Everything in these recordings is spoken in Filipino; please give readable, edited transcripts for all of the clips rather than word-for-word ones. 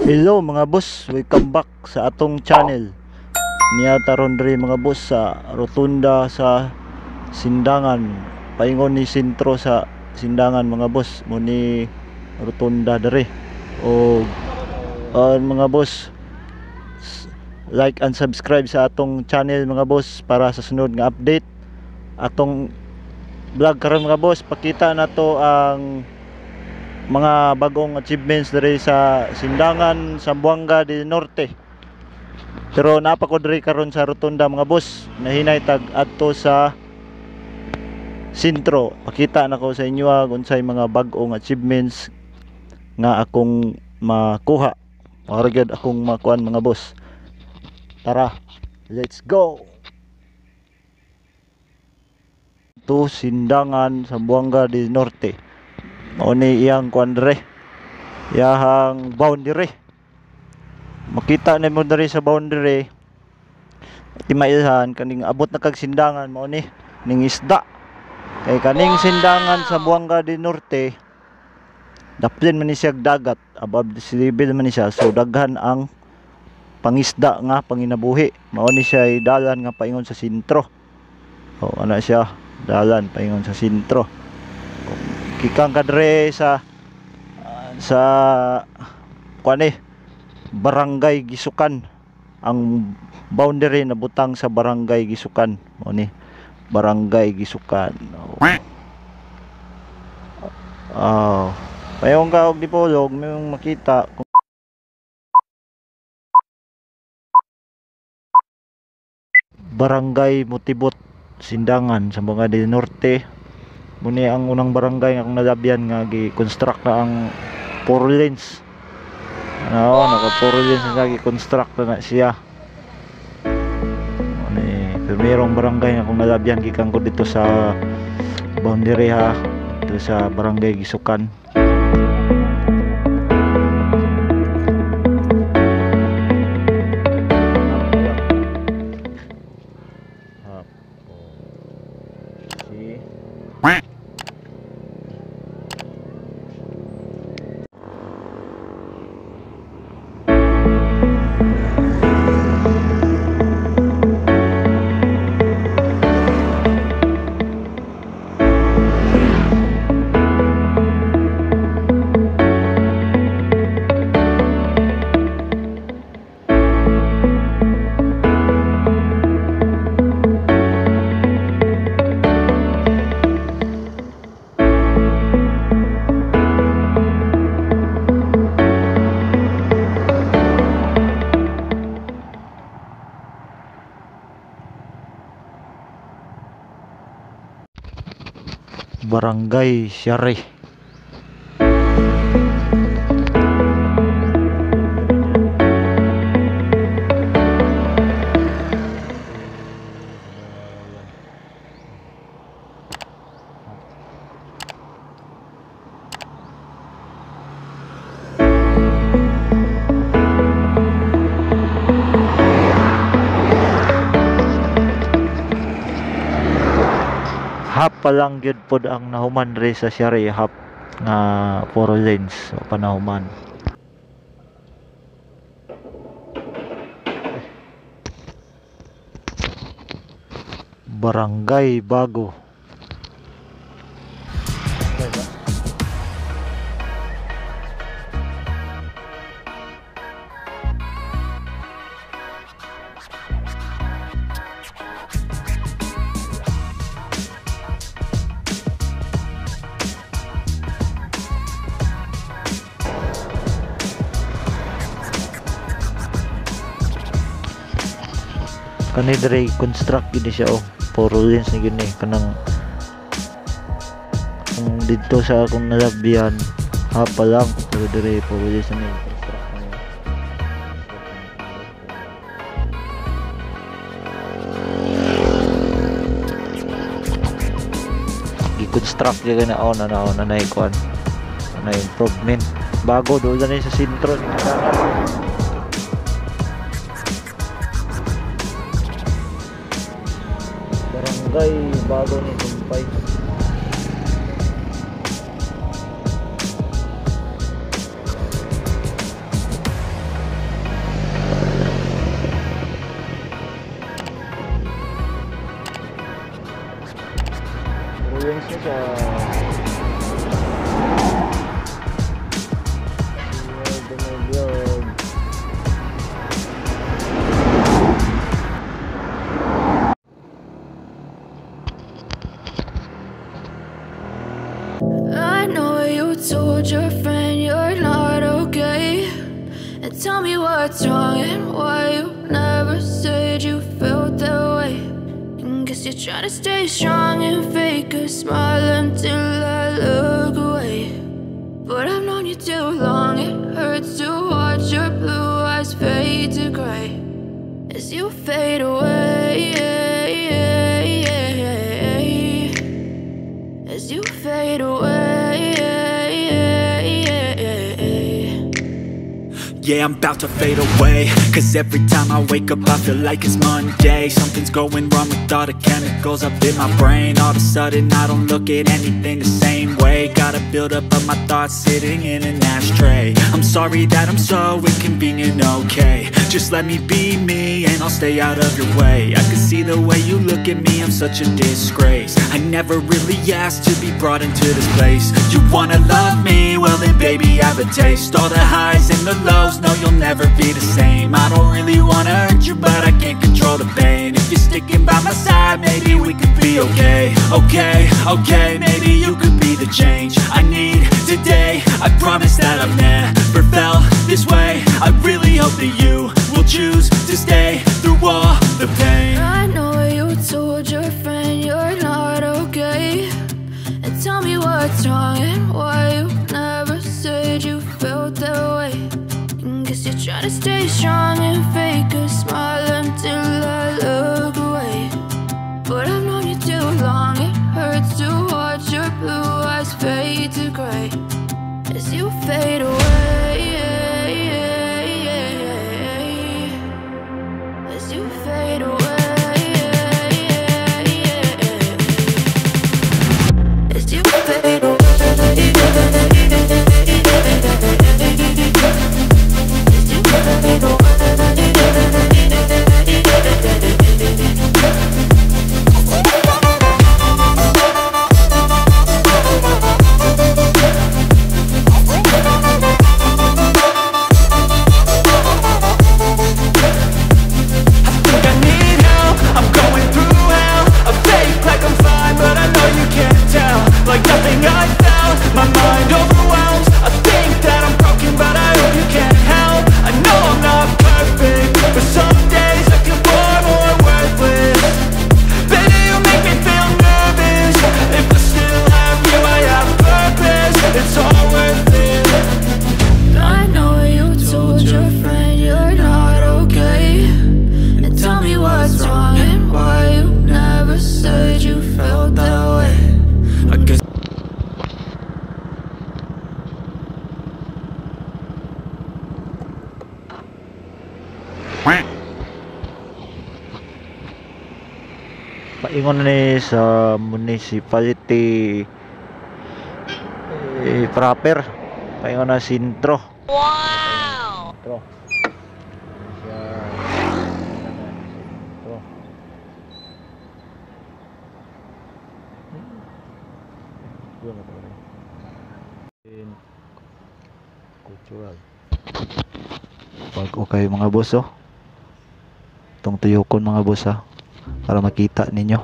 Hello mga boss, welcome back sa atong channel. Niya taron diri mga boss sa rotunda sa Sindangan. Paingon ni sentro sa Sindangan mga boss, mo ni rotunda diri. O mga boss, like and subscribe sa atong channel mga boss para sa sunod nga update. Atong vlog karon mga boss, pakita na to ang mga bagong achievements diri sa Sindangan, Zamboanga del Norte. Pero napa ko diri karon sa rotunda mga boss, nahinay tag adto sa sentro. Pakita na ko sa inyo unsay mga bagong achievements nga akong makuha. Ora gyud akong makuan mga boss. Tara, let's go. To Sindangan, Zamboanga del Norte. Mao ni iyang kuan diri, iyang boundary. Makita nimo diri sa boundary timailhan kaning abot na kag Sindangan, mao ni ning isda. Kay kaning Sindangan sa Zamboanga del Norte daplin man ni siya dagat, above the sea level man ni siya, so daghan ang pangisda nga panginabuhi. Mao ni siya dalan nga paingon sa sentro. O ana siya dalan paingon sa sentro. Kikang kadre sa kuan Barangay Gisukan. Ang boundary na butang sa Barangay Gisukan, mo ni Barangay Gisukan. Payon ka og dipolog mayong makita kung Barangay Mutibot, Sindangan, Zamboanga del Norte. Muni ang unang barangay nga akong nalabyan nga gi-construct na ang 4 lanes. Naka 4 lanes na gi-construct na siya. Muni primerong barangay nga akong nalabyan gikan ko dito sa boundary dito sa Barangay Gisukan. Barangay Syari. Hap pa lang gyud pod ang nahuman diri sa Syari, hap nga 4 lanes o panahuman. Barangay Bago. Kani diri construct gid siya 4 lanes na gini kanang dito sa akong nalabyan pa lang, pero diri 4 lanes na construct na gi-construct gyud na na ikuan na improvement bago doon na sa sentro ni Barangay Bago ni Sumpay. drinks niya sa I know you told your friend you're not okay, and tell me what's wrong and why you never said you felt that way. And guess you're trying to stay strong and fake a smile until I look away. But I've known you too long, it hurts to watch your blue eyes fade to gray as you fade away, as you fade away. Yeah, I'm about to fade away, cause every time I wake up I feel like it's Monday. Something's going wrong with all the chemicals up in my brain. All of a sudden I don't look at anything the same way. Gotta build up of my thoughts sitting in an ashtray. I'm sorry that I'm so inconvenient, okay. Just let me be me and I'll stay out of your way. I can see the way you look at me, I'm such a disgrace. I never really asked to be brought into this place. You wanna love me? Well then baby have a taste. All the highs and the lows, no you'll never be the same. I don't really wanna hurt you but I can't control the pain. If you're sticking by my side maybe we could be okay. Okay, maybe you could be the change I need today. I promise that I've never felt this way. I really hope that you will choose to stay through all the pain. I know you told your friend you're not okay, and tell me what's wrong and why you never said you felt that way. And guess you're trying to stay strong and fake a smile until I look away. But I've known you too long, it hurts to watch your blue eyes fade to gray as you fade away, as you fade away. As you fade away, as you fade away. Like nothing I found, my mind overwhelms. I think that I'm broken, but I hope you can't help. I know I'm not perfect, but some days I feel far more worthless. Baby, you make me feel nervous. If I still have you, I have purpose. It's all worth it. I know you told your friend you're not okay, and tell me what's wrong and why you never said you felt that way. I guess paingon ni sa municipality proper, paingon na sintro. Wow! Sintro. Cultural. Pag okay mga boss, oh. Itong tuyokon mga boss, ha, para makita ninyo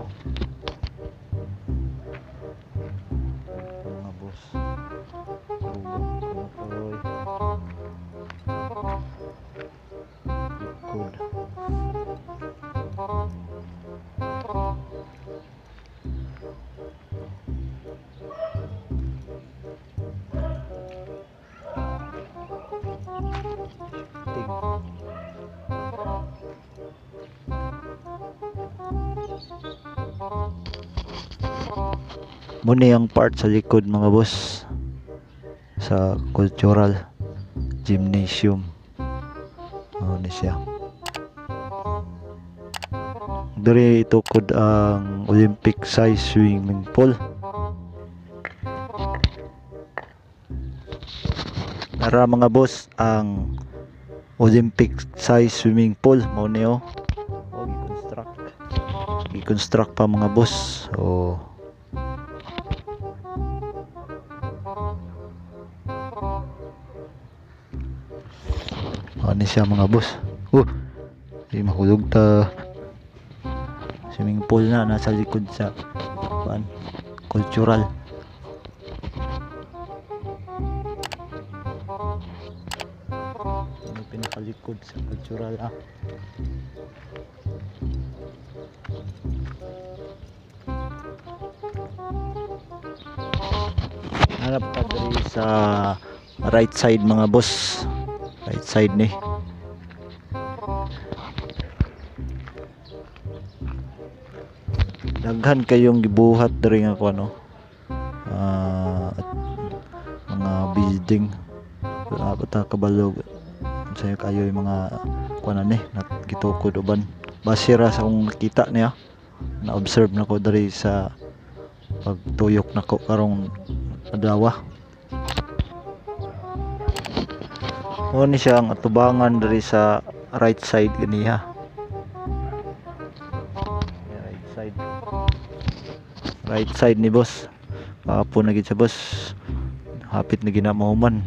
mga boss. Good. Muna ang part sa likod mga boss sa cultural gymnasium. Ano siya? Diri itukod ang Olympic size swimming pool. Nara mga boss ang Olympic size swimming pool mao ni i-construct pa mga boss. So Ano siya mga boss? Di mahulog ta. Swimming pool na nasa likod sa cultural. May pinakalikod sa cultural Hanap ka diri sa right side mga boss. Right side ni. Daghan kayong gibuhat diri nga kuno. Mga building. Bata kabalog. Saya kayo yung mga kuno ni gitukod uban. Basira sa akong nakita niya. Na-observe na ko diri sa pagtuyok nako karong adlaw. Ni siya ang atubangan diri sa right side ganiha. Right side ni boss. Papo na gid sa boss. Hapit na ginamahuman.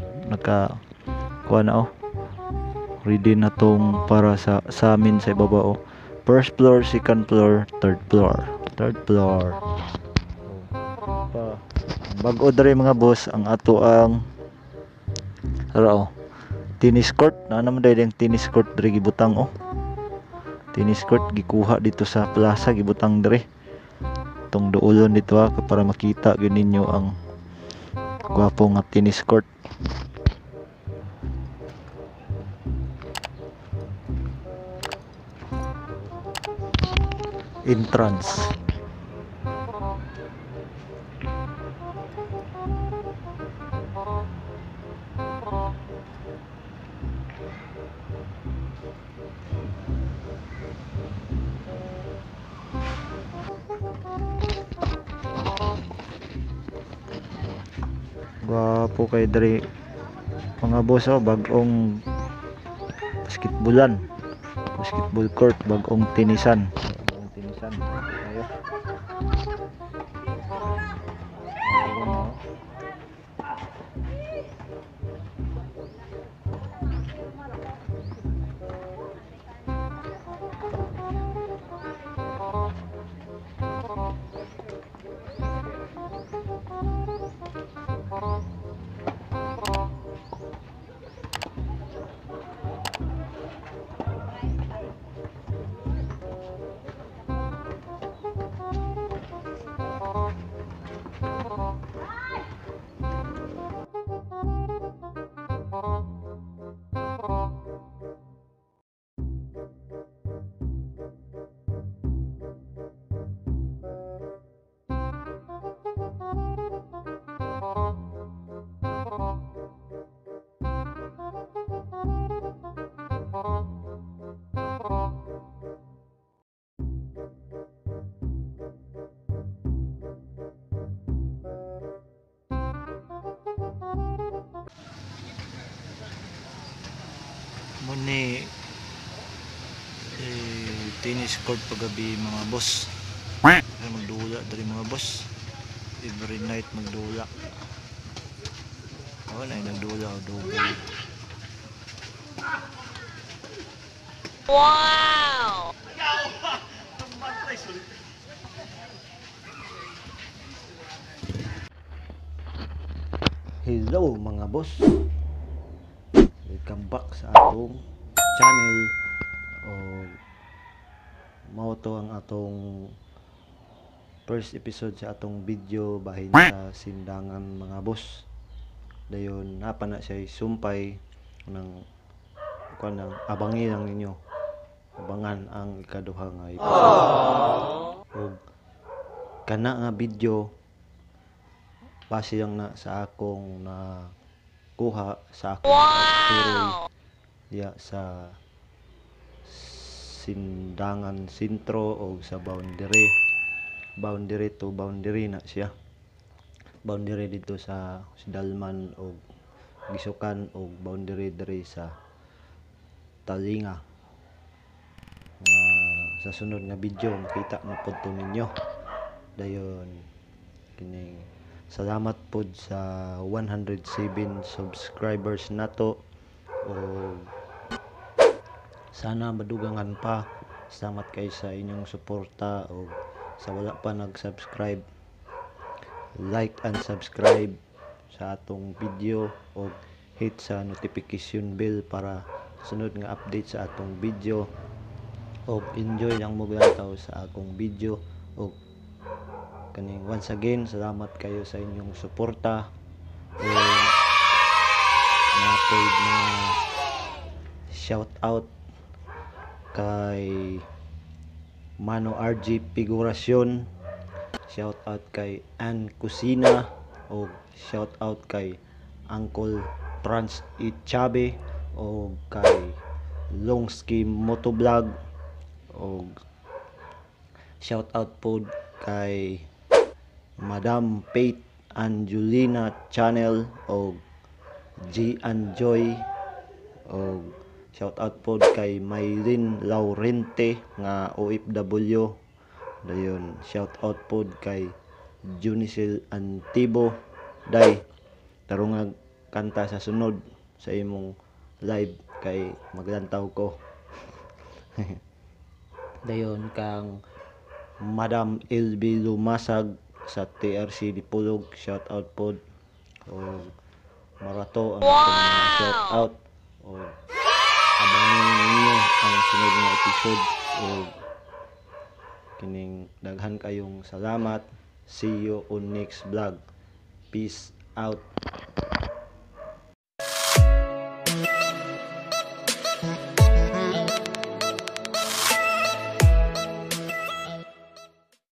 Kuha na ready na tong para sa amin sa ibaba First floor, second floor, third floor. Bag-o diri mga boss ang ato ang tennis court. Naman dahil yung tennis court diri gibutang tennis court gikuha dito sa plaza gibutang diri. Tong duolon dito para makita gyud ninyo ang gwapo nga tennis court. Entrance. Gwapo kay diri mga boss bag-ong basketball court, bag-ong tenisan ayo. Muni tennis court pagabi mga boss. Magdula dari mga boss. Every night magdula. Wala nagdula double. Wow! Hello mga boss. Welcome back sa atong channel. Mao to ang atong first episode sa atong video bahin sa Sindangan mga boss. Dayon napa na siya sumpay ng kanang abangi lang ninyo. Abangan ang ikaduha nga episode. Kana nga video base lang na sa akong na kuha sa akong survey diya sa Sindangan sentro o sa boundary to boundary na siya. Boundary dito sa Dalman o Gisukan o boundary diri sa Talinga. Sa sunod nga video makita na pud to ninyo. Dayon kining salamat pod sa 107 subscribers nato o Sana madugangan pa. Salamat kayo sa inyong suporta, o sa wala pa nag-subscribe, like and subscribe sa atong video, o hit sa notification bell para sunod nga update sa atong video. O enjoy lang mo glantaw sa akong video. O kaning once again, salamat kayo sa inyong suporta. O napoy mga shout out kay Mano RG Figurasyon, shout out kay Ann Kusina, o shout out kay Uncle Franz Ichabe, o kay Longsky Motovlog, o shout out po kay Madam Faith Angelina Channel, o G and Joy, o shout out po kay Maylin Laurente nga OFW. Dayon shout out po kay Junicel Antibo. Day tarong kanta sa sunod sa imong live kay maglantaw ko. Dayon kang Madam LB Lumasag sa TRC Dipolog, shout out po. O marato ang shout out. O abangan ninyo ang sunod nga episode. O kining daghan kayong salamat. See you on next vlog. Peace out.